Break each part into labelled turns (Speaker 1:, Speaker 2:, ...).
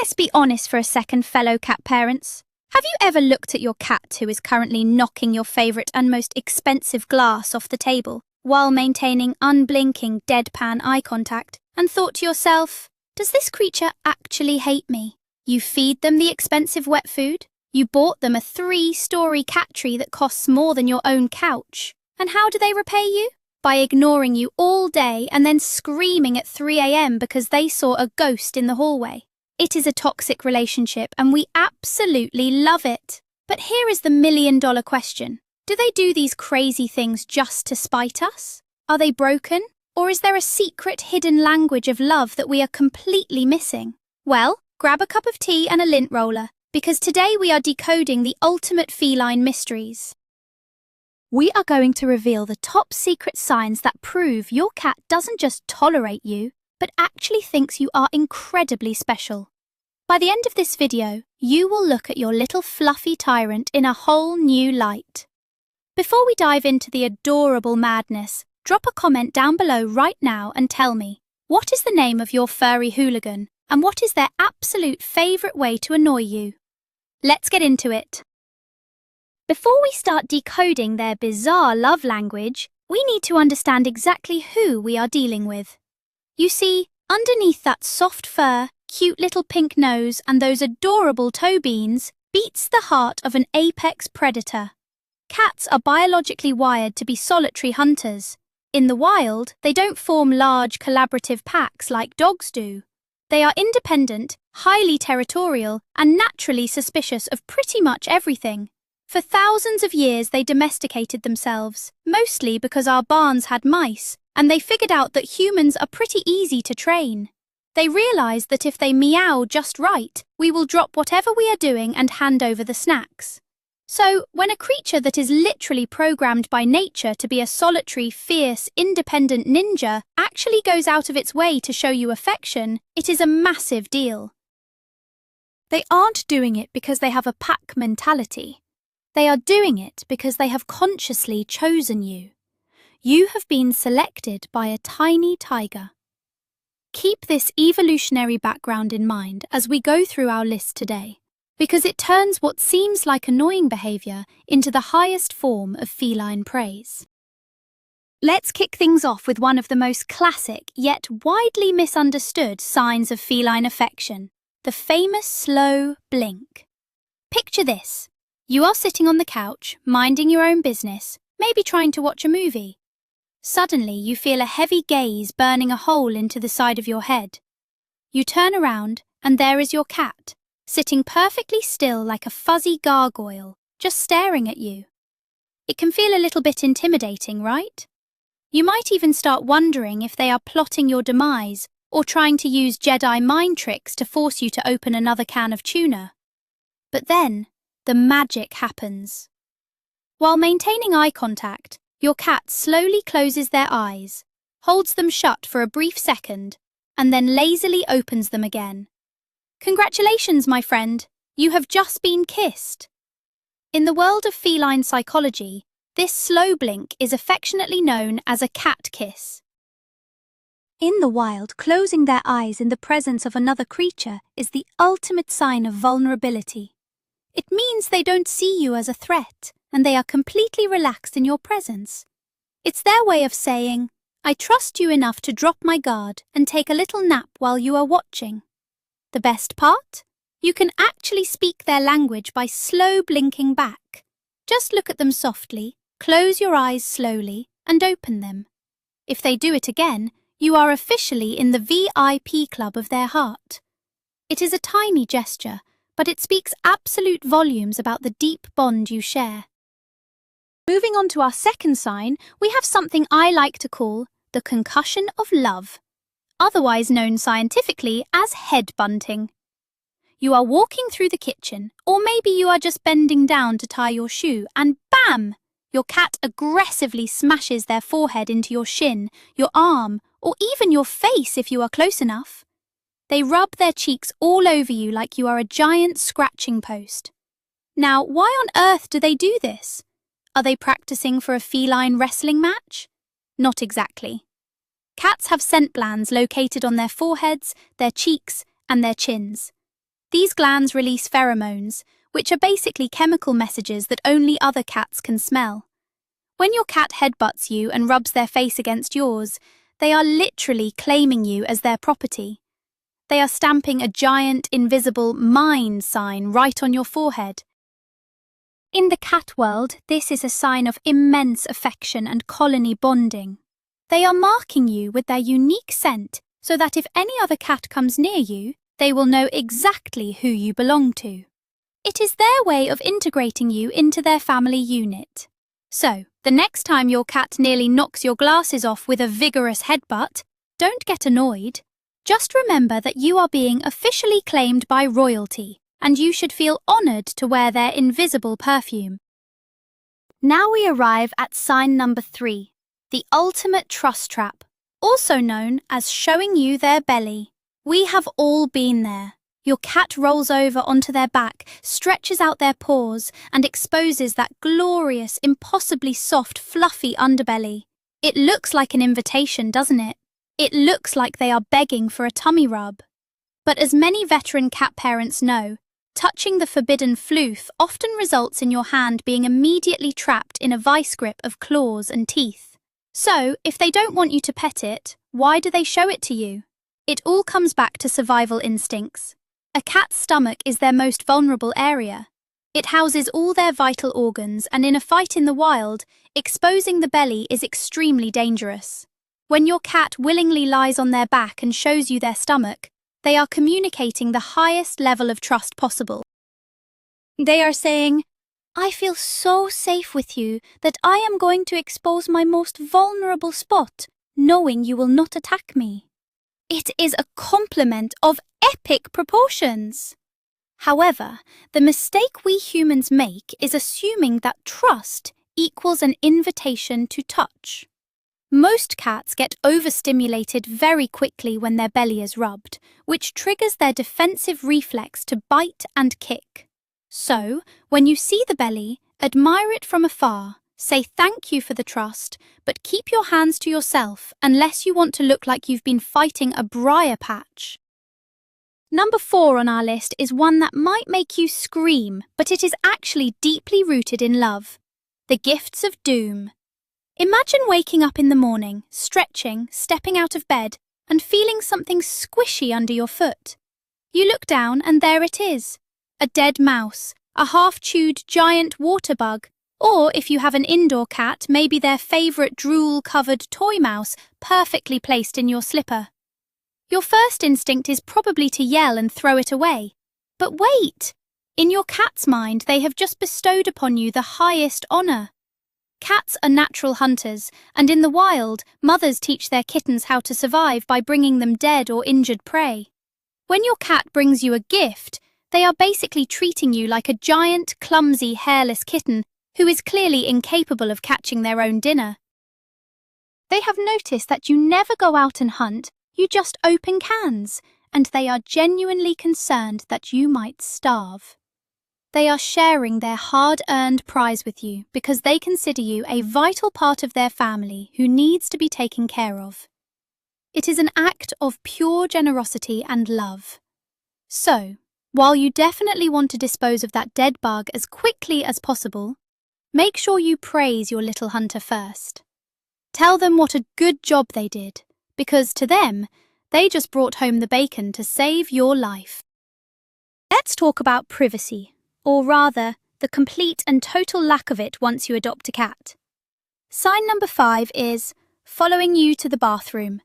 Speaker 1: Let's be honest for a second, fellow cat parents. Have you ever looked at your cat who is currently knocking your favourite and most expensive glass off the table while maintaining unblinking, deadpan eye contact and thought to yourself, does this creature actually hate me? You feed them the expensive wet food. You bought them a 3-story cat tree that costs more than your own couch. And how do they repay you? By ignoring you all day and then screaming at 3 a.m. because they saw a ghost in the hallway. It is a toxic relationship and we absolutely love it. But here is the million-dollar question. Do they do these crazy things just to spite us? Are they broken? Or is there a secret hidden language of love that we are completely missing? Well, grab a cup of tea and a lint roller, because today we are decoding the ultimate feline mysteries. We are going to reveal the top secret signs that prove your cat doesn't just tolerate you, but actually thinks you are incredibly special. By the end of this video, you will look at your little fluffy tyrant in a whole new light. Before we dive into the adorable madness, drop a comment down below right now and tell me, what is the name of your furry hooligan and what is their absolute favourite way to annoy you? Let's get into it. Before we start decoding their bizarre love language, we need to understand exactly who we are dealing with. You see, underneath that soft fur, cute little pink nose and those adorable toe beans beats the heart of an apex predator. Cats are biologically wired to be solitary hunters. In the wild, they don't form large collaborative packs like dogs do. They are independent, highly territorial, and naturally suspicious of pretty much everything. For thousands of years they domesticated themselves, mostly because our barns had mice, and they figured out that humans are pretty easy to train. They realized that if they meow just right, we will drop whatever we are doing and hand over the snacks. So, when a creature that is literally programmed by nature to be a solitary, fierce, independent ninja actually goes out of its way to show you affection, it is a massive deal. They aren't doing it because they have a pack mentality. They are doing it because they have consciously chosen you. You have been selected by a tiny tiger. Keep this evolutionary background in mind as we go through our list today, because it turns what seems like annoying behaviour into the highest form of feline praise. Let's kick things off with one of the most classic yet widely misunderstood signs of feline affection, the famous slow blink. Picture this. You are sitting on the couch, minding your own business, maybe trying to watch a movie. Suddenly, you feel a heavy gaze burning a hole into the side of your head. You turn around, and there is your cat, sitting perfectly still like a fuzzy gargoyle, just staring at you. It can feel a little bit intimidating, right? You might even start wondering if they are plotting your demise or trying to use Jedi mind tricks to force you to open another can of tuna. But then, the magic happens. While maintaining eye contact, your cat slowly closes their eyes, holds them shut for a brief second, and then lazily opens them again. Congratulations, my friend, you have just been kissed. In the world of feline psychology, this slow blink is affectionately known as a cat kiss. In the wild, closing their eyes in the presence of another creature is the ultimate sign of vulnerability. It means they don't see you as a threat, and they are completely relaxed in your presence. It's their way of saying, I trust you enough to drop my guard and take a little nap while you are watching. The best part? You can actually speak their language by slow blinking back. Just look at them softly, close your eyes slowly, and open them. If they do it again, you are officially in the VIP club of their heart. It is a tiny gesture, but it speaks absolute volumes about the deep bond you share. Moving on to our second sign, we have something I like to call the concussion of love, otherwise known scientifically as head bunting. You are walking through the kitchen, or maybe you are just bending down to tie your shoe, and bam! Your cat aggressively smashes their forehead into your shin, your arm, or even your face if you are close enough. They rub their cheeks all over you like you are a giant scratching post. Now, why on earth do they do this? Are they practicing for a feline wrestling match? Not exactly. Cats have scent glands located on their foreheads, their cheeks, and their chins. These glands release pheromones, which are basically chemical messages that only other cats can smell. When your cat headbutts you and rubs their face against yours, they are literally claiming you as their property. They are stamping a giant, invisible mine sign right on your forehead. In the cat world, this is a sign of immense affection and colony bonding. They are marking you with their unique scent so that if any other cat comes near you, they will know exactly who you belong to. It is their way of integrating you into their family unit. So, the next time your cat nearly knocks your glasses off with a vigorous headbutt, don't get annoyed. Just remember that you are being officially claimed by royalty, and you should feel honoured to wear their invisible perfume. Now we arrive at sign number 3, the ultimate trust trap, also known as showing you their belly. We have all been there. Your cat rolls over onto their back, stretches out their paws, and exposes that glorious, impossibly soft, fluffy underbelly. It looks like an invitation, doesn't it? It looks like they are begging for a tummy rub. But as many veteran cat parents know, touching the forbidden floof often results in your hand being immediately trapped in a vice grip of claws and teeth. So, if they don't want you to pet it, why do they show it to you? It all comes back to survival instincts. A cat's stomach is their most vulnerable area. It houses all their vital organs, and in a fight in the wild, exposing the belly is extremely dangerous. When your cat willingly lies on their back and shows you their stomach, they are communicating the highest level of trust possible. They are saying, "I feel so safe with you that I am going to expose my most vulnerable spot, knowing you will not attack me." It is a compliment of epic proportions. However, the mistake we humans make is assuming that trust equals an invitation to touch. Most cats get overstimulated very quickly when their belly is rubbed, which triggers their defensive reflex to bite and kick. So, when you see the belly, admire it from afar, say thank you for the trust, but keep your hands to yourself unless you want to look like you've been fighting a briar patch. Number 4 on our list is one that might make you scream, but it is actually deeply rooted in love. The gifts of doom. Imagine waking up in the morning, stretching, stepping out of bed, and feeling something squishy under your foot. You look down and there it is. A dead mouse, a half-chewed giant water bug, or if you have an indoor cat, maybe their favourite drool-covered toy mouse perfectly placed in your slipper. Your first instinct is probably to yell and throw it away. But wait! In your cat's mind, they have just bestowed upon you the highest honour. Cats are natural hunters, and in the wild, mothers teach their kittens how to survive by bringing them dead or injured prey. When your cat brings you a gift, they are basically treating you like a giant, clumsy, hairless kitten who is clearly incapable of catching their own dinner. They have noticed that you never go out and hunt, you just open cans, and they are genuinely concerned that you might starve. They are sharing their hard-earned prize with you because they consider you a vital part of their family who needs to be taken care of. It is an act of pure generosity and love. So, while you definitely want to dispose of that dead bug as quickly as possible, make sure you praise your little hunter first. Tell them what a good job they did, because to them, they just brought home the bacon to save your life. Let's talk about privacy, or rather, the complete and total lack of it once you adopt a cat. Sign number 5 is following you to the bathroom.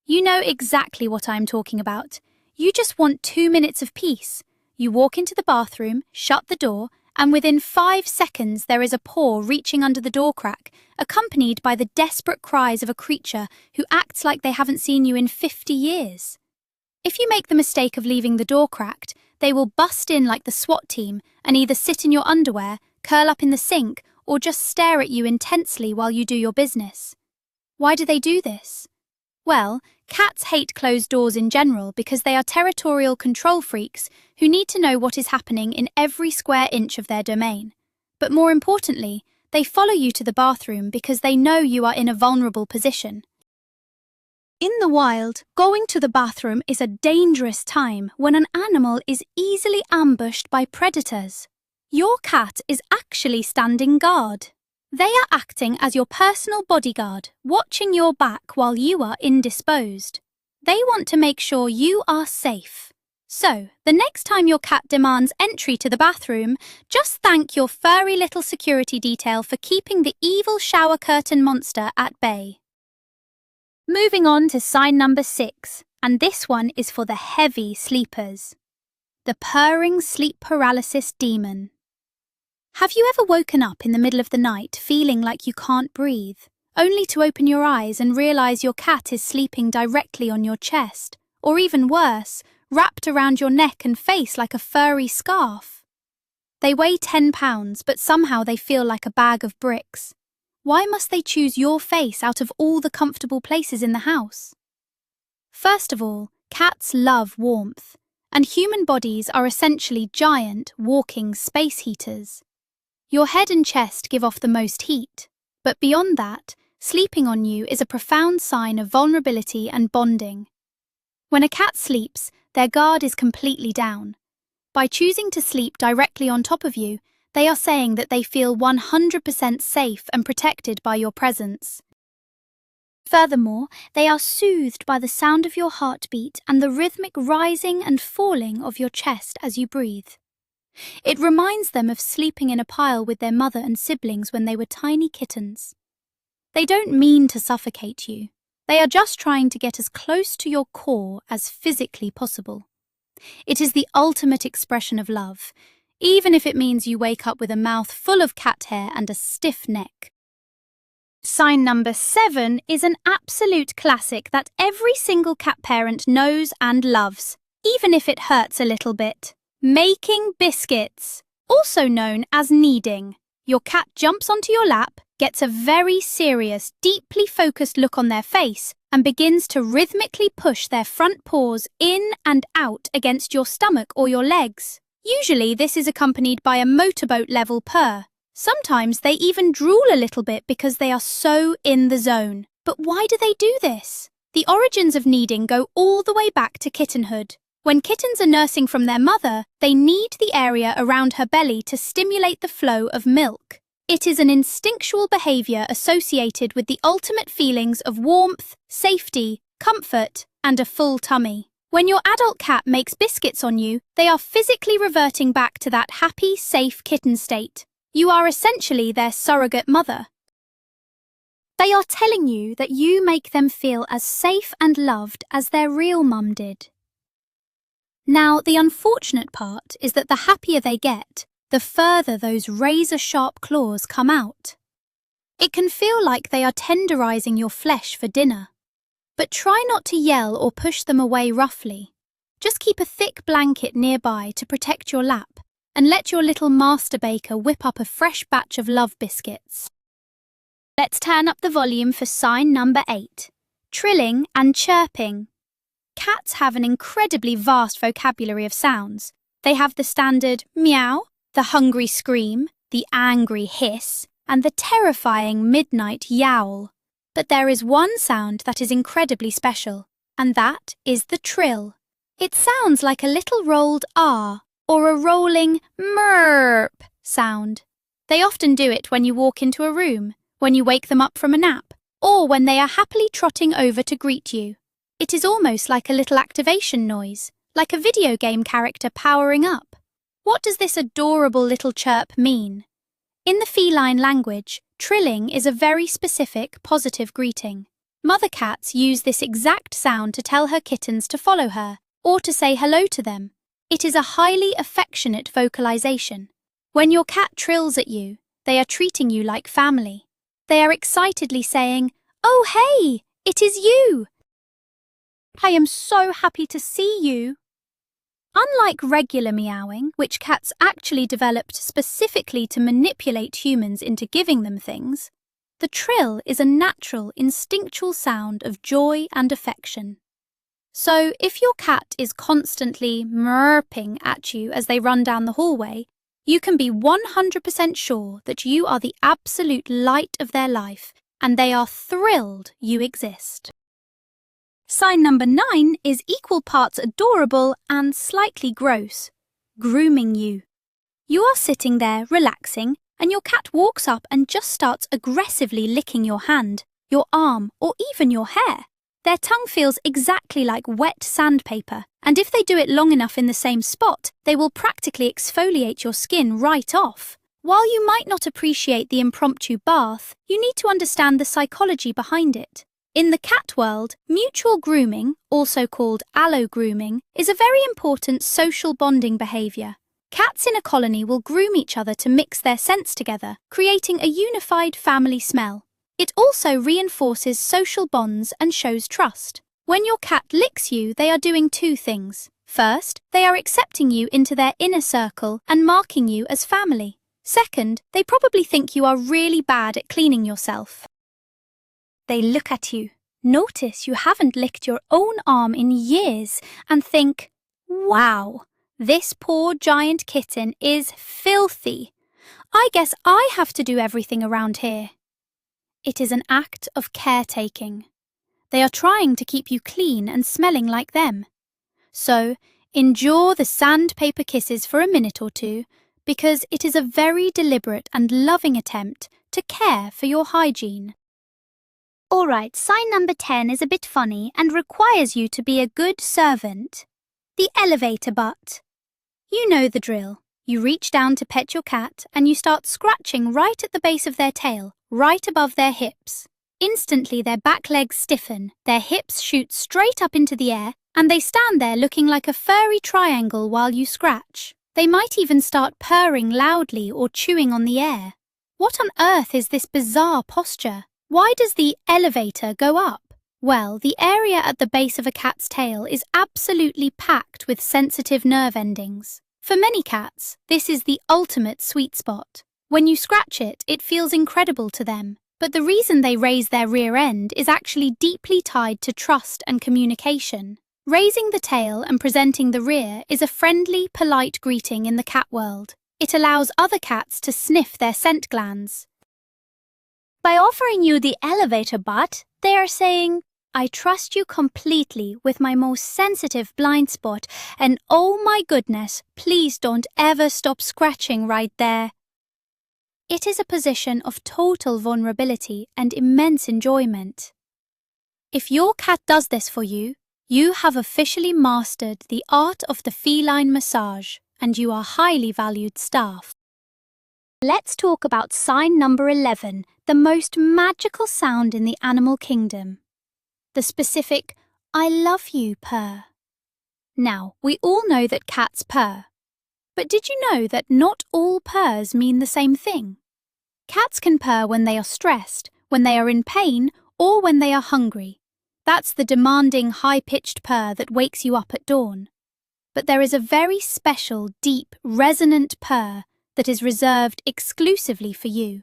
Speaker 1: You know exactly what I'm talking about. You just want 2 minutes of peace. You walk into the bathroom, shut the door, and within 5 seconds there is a paw reaching under the door crack, accompanied by the desperate cries of a creature who acts like they haven't seen you in 50 years. If you make the mistake of leaving the door cracked, they will bust in like the SWAT team and either sit in your underwear, curl up in the sink, or just stare at you intensely while you do your business. Why do they do this? Well, cats hate closed doors in general because they are territorial control freaks who need to know what is happening in every square inch of their domain. But more importantly, they follow you to the bathroom because they know you are in a vulnerable position. In the wild, going to the bathroom is a dangerous time when an animal is easily ambushed by predators. Your cat is actually standing guard. They are acting as your personal bodyguard, watching your back while you are indisposed. They want to make sure you are safe. So, the next time your cat demands entry to the bathroom, just thank your furry little security detail for keeping the evil shower curtain monster at bay. Moving on to sign number 6, and this one is for the heavy sleepers. The purring sleep paralysis demon. Have you ever woken up in the middle of the night feeling like you can't breathe, only to open your eyes and realize your cat is sleeping directly on your chest, or even worse, wrapped around your neck and face like a furry scarf? They weigh 10 pounds, but somehow they feel like a bag of bricks. Why must they choose your face out of all the comfortable places in the house? First of all, cats love warmth, and human bodies are essentially giant, walking space heaters. Your head and chest give off the most heat, but beyond that, sleeping on you is a profound sign of vulnerability and bonding. When a cat sleeps, their guard is completely down. By choosing to sleep directly on top of you, they are saying that they feel 100% safe and protected by your presence. Furthermore, they are soothed by the sound of your heartbeat and the rhythmic rising and falling of your chest as you breathe. It reminds them of sleeping in a pile with their mother and siblings when they were tiny kittens. They don't mean to suffocate you. They are just trying to get as close to your core as physically possible. It is the ultimate expression of love, even if it means you wake up with a mouth full of cat hair and a stiff neck. Sign number 7 is an absolute classic that every single cat parent knows and loves, even if it hurts a little bit. Making biscuits, also known as kneading. Your cat jumps onto your lap, gets a very serious, deeply focused look on their face, and begins to rhythmically push their front paws in and out against your stomach or your legs. Usually this is accompanied by a motorboat-level purr. Sometimes they even drool a little bit because they are so in the zone. But why do they do this? The origins of kneading go all the way back to kittenhood. When kittens are nursing from their mother, they knead the area around her belly to stimulate the flow of milk. It is an instinctual behavior associated with the ultimate feelings of warmth, safety, comfort, and a full tummy. When your adult cat makes biscuits on you, they are physically reverting back to that happy, safe kitten state. You are essentially their surrogate mother. They are telling you that you make them feel as safe and loved as their real mum did. Now, the unfortunate part is that the happier they get, the further those razor-sharp claws come out. It can feel like they are tenderizing your flesh for dinner. But try not to yell or push them away roughly. Just keep a thick blanket nearby to protect your lap, and let your little master baker whip up a fresh batch of love biscuits. Let's turn up the volume for sign number 8, trilling and chirping. Cats have an incredibly vast vocabulary of sounds. They have the standard meow, the hungry scream, the angry hiss, and the terrifying midnight yowl. But there is one sound that is incredibly special, and that is the trill. It sounds like a little rolled R or a rolling murp sound. They often do it when you walk into a room, when you wake them up from a nap, or when they are happily trotting over to greet you. It is almost like a little activation noise, like a video game character powering up. What does this adorable little chirp mean? In the feline language, trilling is a very specific, positive greeting. Mother cats use this exact sound to tell her kittens to follow her, or to say hello to them. It is a highly affectionate vocalization. When your cat trills at you, they are treating you like family. They are excitedly saying, "Oh hey, it is you! I am so happy to see you." Unlike regular meowing, which cats actually developed specifically to manipulate humans into giving them things, the trill is a natural, instinctual sound of joy and affection. So, if your cat is constantly murping at you as they run down the hallway, you can be 100% sure that you are the absolute light of their life and they are thrilled you exist. Sign number 9 is equal parts adorable and slightly gross. Grooming you. You are sitting there relaxing, and your cat walks up and just starts aggressively licking your hand, your arm, or even your hair. Their tongue feels exactly like wet sandpaper, and if they do it long enough in the same spot, they will practically exfoliate your skin right off. While you might not appreciate the impromptu bath, you need to understand the psychology behind it. In the cat world, mutual grooming, also called allo-grooming, is a very important social bonding behaviour. Cats in a colony will groom each other to mix their scents together, creating a unified family smell. It also reinforces social bonds and shows trust. When your cat licks you, they are doing two things. First, they are accepting you into their inner circle and marking you as family. Second, they probably think you are really bad at cleaning yourself. They look at you, notice you haven't licked your own arm in years, and think, "Wow, this poor giant kitten is filthy. I guess I have to do everything around here." It is an act of caretaking. They are trying to keep you clean and smelling like them. So, endure the sandpaper kisses for a minute or two, because it is a very deliberate and loving attempt to care for your hygiene. Alright, sign number 10 is a bit funny and requires you to be a good servant. The elevator butt. You know the drill. You reach down to pet your cat and you start scratching right at the base of their tail, right above their hips. Instantly their back legs stiffen, their hips shoot straight up into the air, and they stand there looking like a furry triangle while you scratch. They might even start purring loudly or chewing on the air. What on earth is this bizarre posture? Why does the elevator go up? Well, the area at the base of a cat's tail is absolutely packed with sensitive nerve endings. For many cats, this is the ultimate sweet spot. When you scratch it, it feels incredible to them. But the reason they raise their rear end is actually deeply tied to trust and communication. Raising the tail and presenting the rear is a friendly, polite greeting in the cat world. It allows other cats to sniff their scent glands. By offering you the elevator butt, they are saying, "I trust you completely with my most sensitive blind spot, and oh my goodness, please don't ever stop scratching right there." It is a position of total vulnerability and immense enjoyment. If your cat does this for you, you have officially mastered the art of the feline massage, and you are highly valued staff. Let's talk about sign number 11, the most magical sound in the animal kingdom. The specific, "I love you" purr. Now, we all know that cats purr. But did you know that not all purrs mean the same thing? Cats can purr when they are stressed, when they are in pain, or when they are hungry. That's the demanding, high-pitched purr that wakes you up at dawn. But there is a very special, deep, resonant purr that is reserved exclusively for you.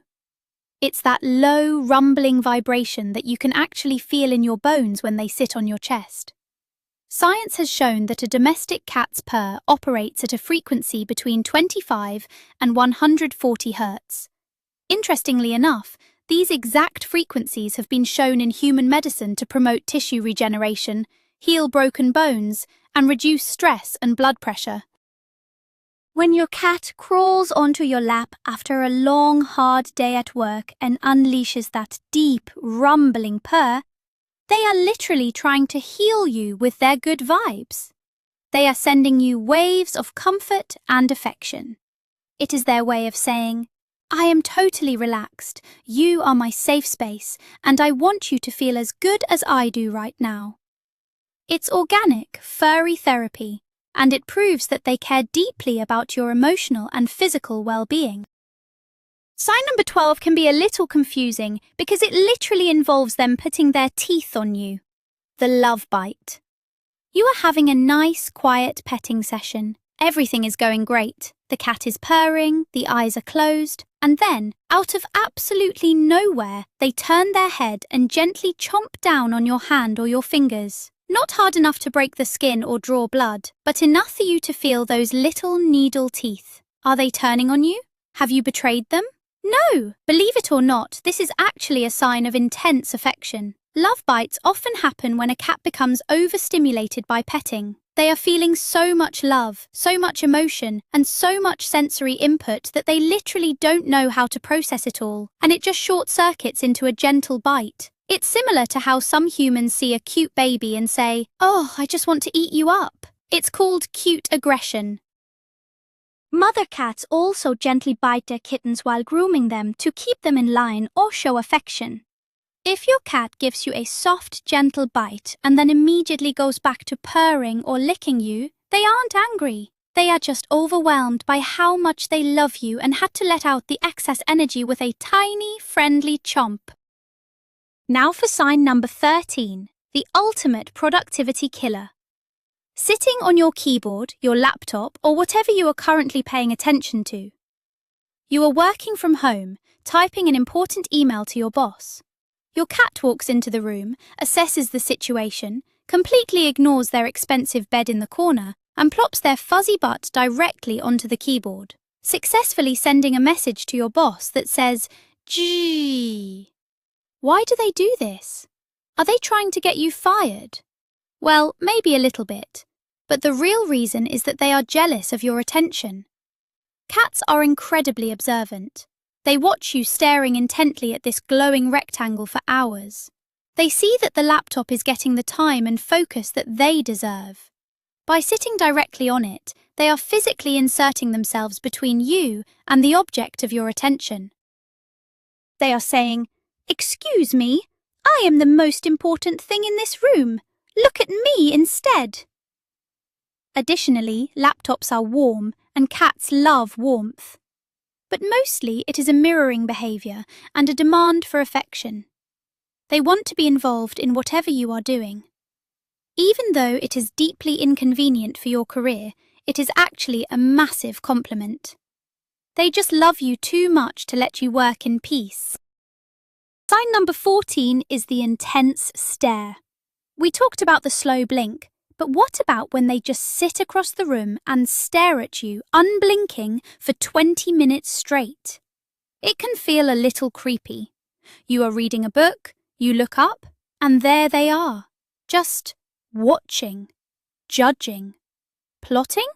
Speaker 1: It's that low, rumbling vibration that you can actually feel in your bones when they sit on your chest. Science has shown that a domestic cat's purr operates at a frequency between 25 and 140 Hz. Interestingly enough, these exact frequencies have been shown in human medicine to promote tissue regeneration, heal broken bones, and reduce stress and blood pressure. When your cat crawls onto your lap after a long, hard day at work and unleashes that deep, rumbling purr, they are literally trying to heal you with their good vibes. They are sending you waves of comfort and affection. It is their way of saying, "I am totally relaxed, you are my safe space, and I want you to feel as good as I do right now." It's organic, furry therapy, and it proves that they care deeply about your emotional and physical well-being. Sign number 12 can be a little confusing because it literally involves them putting their teeth on you. The love bite. You are having a nice, quiet petting session. Everything is going great. The cat is purring, the eyes are closed, and then, out of absolutely nowhere, they turn their head and gently chomp down on your hand or your fingers. Not hard enough to break the skin or draw blood, but enough for you to feel those little needle teeth. Are they turning on you? Have you betrayed them? No! Believe it or not, this is actually a sign of intense affection. Love bites often happen when a cat becomes overstimulated by petting. They are feeling so much love, so much emotion, and so much sensory input that they literally don't know how to process it all, and it just short-circuits into a gentle bite. It's similar to how some humans see a cute baby and say, "Oh, I just want to eat you up." It's called cute aggression. Mother cats also gently bite their kittens while grooming them to keep them in line or show affection. If your cat gives you a soft, gentle bite and then immediately goes back to purring or licking you, they aren't angry. They are just overwhelmed by how much they love you and had to let out the excess energy with a tiny, friendly chomp. Now for sign number 13, the ultimate productivity killer. Sitting on your keyboard, your laptop, or whatever you are currently paying attention to. You are working from home, typing an important email to your boss. Your cat walks into the room, assesses the situation, completely ignores their expensive bed in the corner, and plops their fuzzy butt directly onto the keyboard, successfully sending a message to your boss that says, "Gee." Why do they do this? Are they trying to get you fired? Well, maybe a little bit, but the real reason is that they are jealous of your attention. Cats are incredibly observant. They watch you staring intently at this glowing rectangle for hours. They see that the laptop is getting the time and focus that they deserve. By sitting directly on it, they are physically inserting themselves between you and the object of your attention. They are saying, "Excuse me, I am the most important thing in this room. Look at me instead." Additionally, laptops are warm and cats love warmth. But mostly it is a mirroring behaviour and a demand for affection. They want to be involved in whatever you are doing. Even though it is deeply inconvenient for your career, it is actually a massive compliment. They just love you too much to let you work in peace. Sign number 14 is the intense stare. We talked about the slow blink, but what about when they just sit across the room and stare at you, unblinking, for 20 minutes straight? It can feel a little creepy. You are reading a book, you look up, and there they are, just watching, judging, plotting?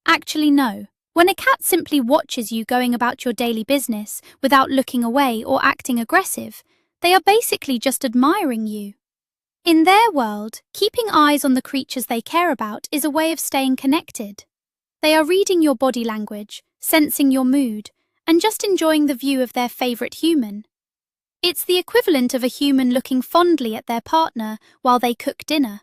Speaker 1: Actually, no. When a cat simply watches you going about your daily business without looking away or acting aggressive, they are basically just admiring you. In their world, keeping eyes on the creatures they care about is a way of staying connected. They are reading your body language, sensing your mood, and just enjoying the view of their favourite human. It's the equivalent of a human looking fondly at their partner while they cook dinner.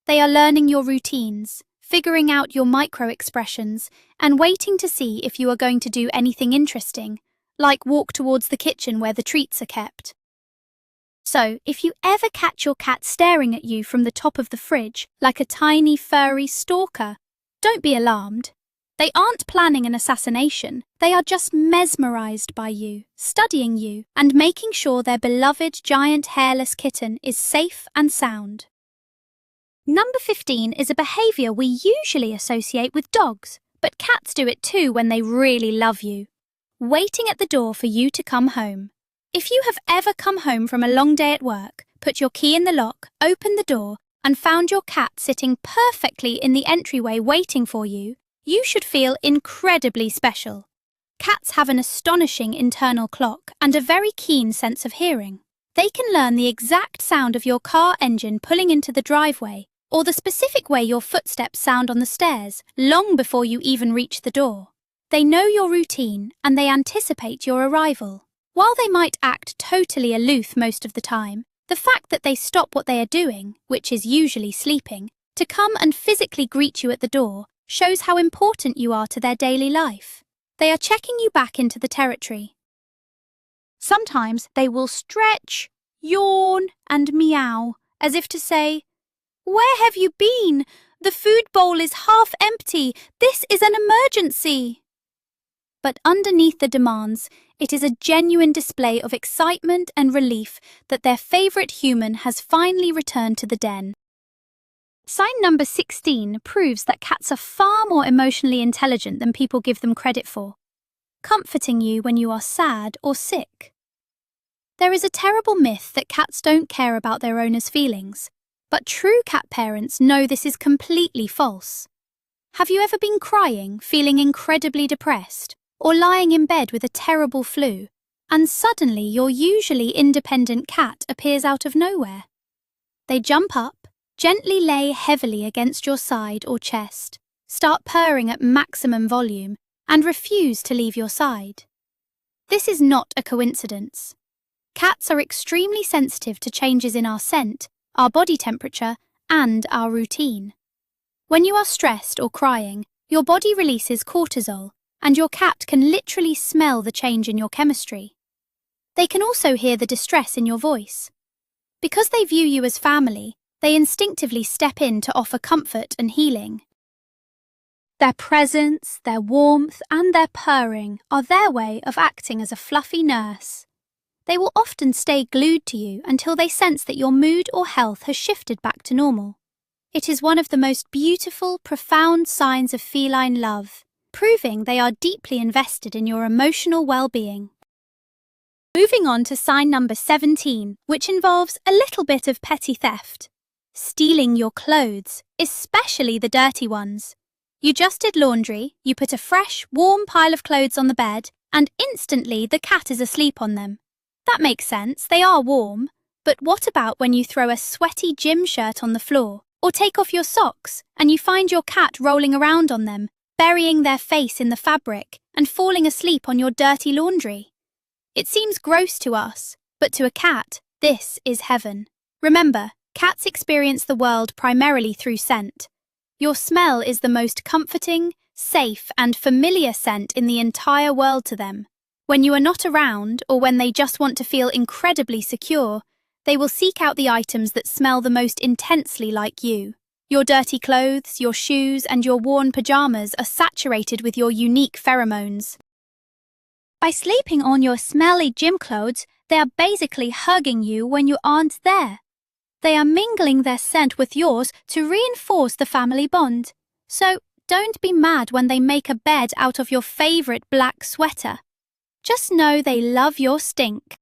Speaker 1: They are learning your routines, figuring out your micro-expressions, and waiting to see if you are going to do anything interesting, like walk towards the kitchen where the treats are kept. So, if you ever catch your cat staring at you from the top of the fridge like a tiny furry stalker, don't be alarmed. They aren't planning an assassination. They are just mesmerized by you, studying you, and making sure their beloved giant hairless kitten is safe and sound. Number 15 is a behavior we usually associate with dogs, but cats do it too when they really love you. Waiting at the door for you to come home. If you have ever come home from a long day at work, put your key in the lock, opened the door, and found your cat sitting perfectly in the entryway waiting for you, you should feel incredibly special. Cats have an astonishing internal clock and a very keen sense of hearing. They can learn the exact sound of your car engine pulling into the driveway or the specific way your footsteps sound on the stairs long before you even reach the door. They know your routine and they anticipate your arrival. While they might act totally aloof most of the time, the fact that they stop what they are doing, which is usually sleeping, to come and physically greet you at the door shows how important you are to their daily life. They are checking you back into the territory. Sometimes they will stretch, yawn, and meow, as if to say, "Where have you been? The food bowl is half empty. This is an emergency." But underneath the demands, it is a genuine display of excitement and relief that their favourite human has finally returned to the den. Sign number 16 proves that cats are far more emotionally intelligent than people give them credit for, comforting you when you are sad or sick. There is a terrible myth that cats don't care about their owners' feelings, but true cat parents know this is completely false. Have you ever been crying, feeling incredibly depressed, or lying in bed with a terrible flu, and suddenly your usually independent cat appears out of nowhere? They jump up, gently lay heavily against your side or chest, start purring at maximum volume, and refuse to leave your side. This is not a coincidence. Cats are extremely sensitive to changes in our scent, our body temperature, and our routine. When you are stressed or crying, your body releases cortisol, and your cat can literally smell the change in your chemistry. They can also hear the distress in your voice. Because they view you as family, they instinctively step in to offer comfort and healing. Their presence, their warmth, and their purring are their way of acting as a fluffy nurse. They will often stay glued to you until they sense that your mood or health has shifted back to normal. It is one of the most beautiful, profound signs of feline love, proving they are deeply invested in your emotional well-being. Moving on to sign number 17, which involves a little bit of petty theft. Stealing your clothes, especially the dirty ones. You just did laundry, you put a fresh, warm pile of clothes on the bed, and instantly the cat is asleep on them. That makes sense, they are warm. But what about when you throw a sweaty gym shirt on the floor, or take off your socks, and you find your cat rolling around on them, burying their face in the fabric, and falling asleep on your dirty laundry? It seems gross to us, but to a cat, this is heaven. Remember, cats experience the world primarily through scent. Your smell is the most comforting, safe, and familiar scent in the entire world to them. When you are not around, or when they just want to feel incredibly secure, they will seek out the items that smell the most intensely like you. Your dirty clothes, your shoes, and your worn pajamas are saturated with your unique pheromones. By sleeping on your smelly gym clothes, they are basically hugging you when you aren't there. They are mingling their scent with yours to reinforce the family bond. So don't be mad when they make a bed out of your favorite black sweater. Just know they love your stink.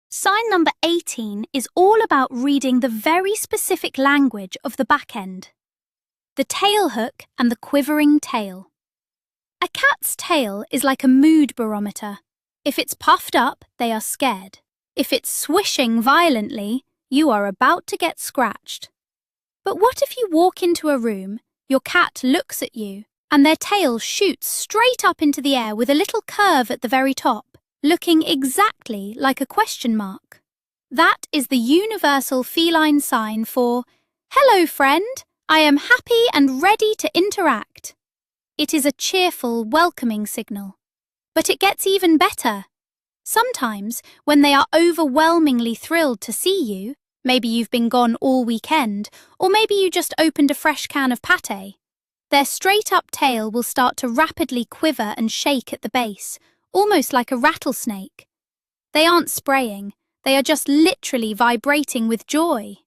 Speaker 1: Sign number 18 is all about reading the very specific language of the back end. The tail hook and the quivering tail. A cat's tail is like a mood barometer. If it's puffed up, they are scared. If it's swishing violently, you are about to get scratched. But what if you walk into a room, your cat looks at you, and their tail shoots straight up into the air with a little curve at the very top, looking exactly like a question mark? That is the universal feline sign for, "Hello, friend, I am happy and ready to interact." It is a cheerful, welcoming signal. But it gets even better. Sometimes, when they are overwhelmingly thrilled to see you, maybe you've been gone all weekend, or maybe you just opened a fresh can of pâté, their straight-up tail will start to rapidly quiver and shake at the base, almost like a rattlesnake. They aren't spraying, they are just literally vibrating with joy.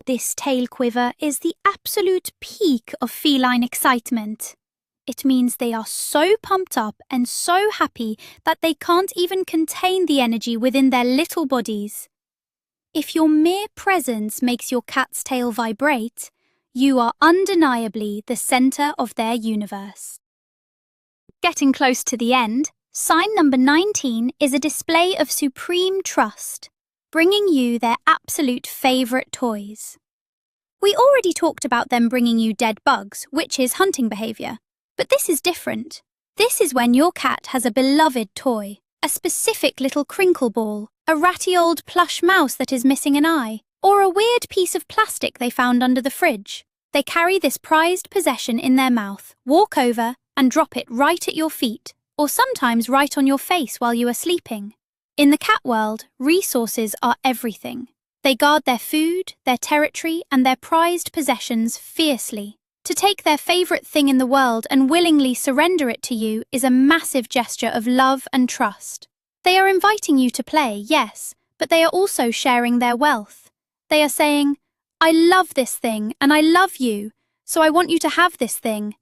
Speaker 1: This tail quiver is the absolute peak of feline excitement. It means they are so pumped up and so happy that they can't even contain the energy within their little bodies. If your mere presence makes your cat's tail vibrate, you are undeniably the center of their universe. Getting close to the end, sign number 19 is a display of supreme trust, bringing you their absolute favorite toys. We already talked about them bringing you dead bugs, which is hunting behavior. But this is different. This is when your cat has a beloved toy, a specific little crinkle ball, a ratty old plush mouse that is missing an eye, or a weird piece of plastic they found under the fridge. They carry this prized possession in their mouth, walk over, and drop it right at your feet, or sometimes right on your face while you are sleeping. In the cat world, resources are everything. They guard their food, their territory, and their prized possessions fiercely. To take their favorite thing in the world and willingly surrender it to you is a massive gesture of love and trust. They are inviting you to play, yes, but they are also sharing their wealth. They are saying, "I love this thing and I love you, so I want you to have this thing."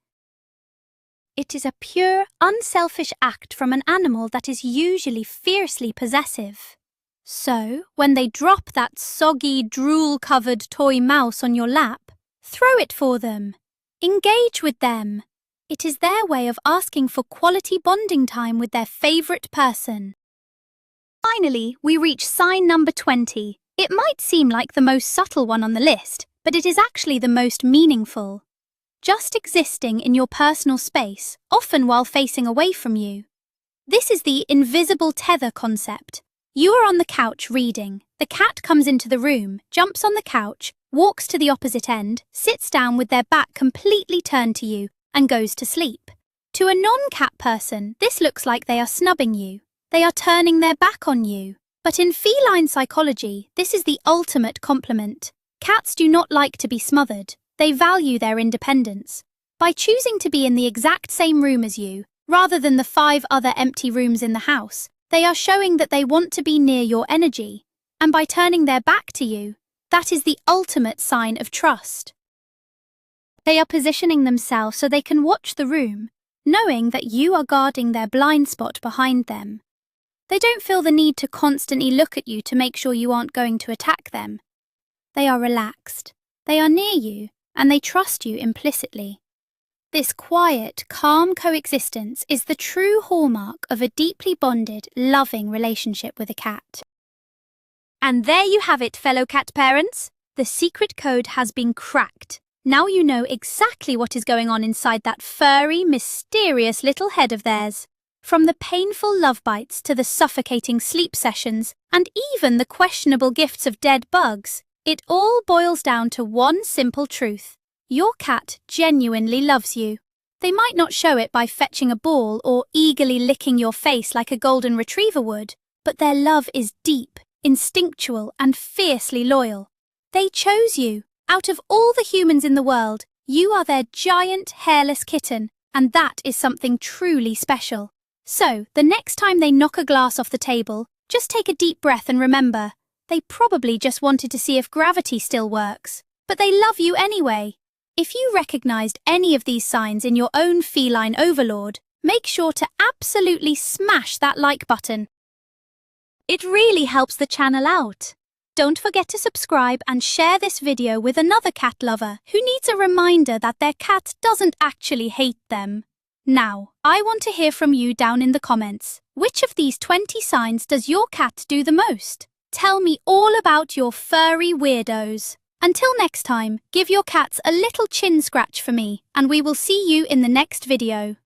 Speaker 1: It is a pure, unselfish act from an animal that is usually fiercely possessive. So, when they drop that soggy, drool-covered toy mouse on your lap, throw it for them. Engage with them. It is their way of asking for quality bonding time with their favourite person. Finally, we reach sign number 20. It might seem like the most subtle one on the list, but it is actually the most meaningful. Just existing in your personal space, often while facing away from you. This is the invisible tether concept. You are on the couch reading. The cat comes into the room, jumps on the couch, walks to the opposite end, sits down with their back completely turned to you, and goes to sleep. To a non-cat person, this looks like they are snubbing you. They are turning their back on you. But in feline psychology, this is the ultimate compliment. Cats do not like to be smothered. They value their independence. By choosing to be in the exact same room as you, rather than the 5 other empty rooms in the house, they are showing that they want to be near your energy. And by turning their back to you, that is the ultimate sign of trust. They are positioning themselves so they can watch the room, knowing that you are guarding their blind spot behind them. They don't feel the need to constantly look at you to make sure you aren't going to attack them. They are relaxed. They are near you, and they trust you implicitly. This quiet, calm coexistence is the true hallmark of a deeply bonded, loving relationship with a cat. And there you have it, fellow cat parents. The secret code has been cracked. Now you know exactly what is going on inside that furry, mysterious little head of theirs. From the painful love bites to the suffocating sleep sessions, and even the questionable gifts of dead bugs, it all boils down to one simple truth. Your cat genuinely loves you. They might not show it by fetching a ball or eagerly licking your face like a golden retriever would, but their love is deep, instinctual, and fiercely loyal. They chose you. Out of all the humans in the world, you are their giant, hairless kitten, and that is something truly special. So, the next time they knock a glass off the table, just take a deep breath and remember, they probably just wanted to see if gravity still works. But they love you anyway. If you recognized any of these signs in your own feline overlord, make sure to absolutely smash that like button. It really helps the channel out. Don't forget to subscribe and share this video with another cat lover who needs a reminder that their cat doesn't actually hate them. Now, I want to hear from you down in the comments. Which of these 20 signs does your cat do the most? Tell me all about your furry weirdos. Until next time, give your cats a little chin scratch for me, and we will see you in the next video.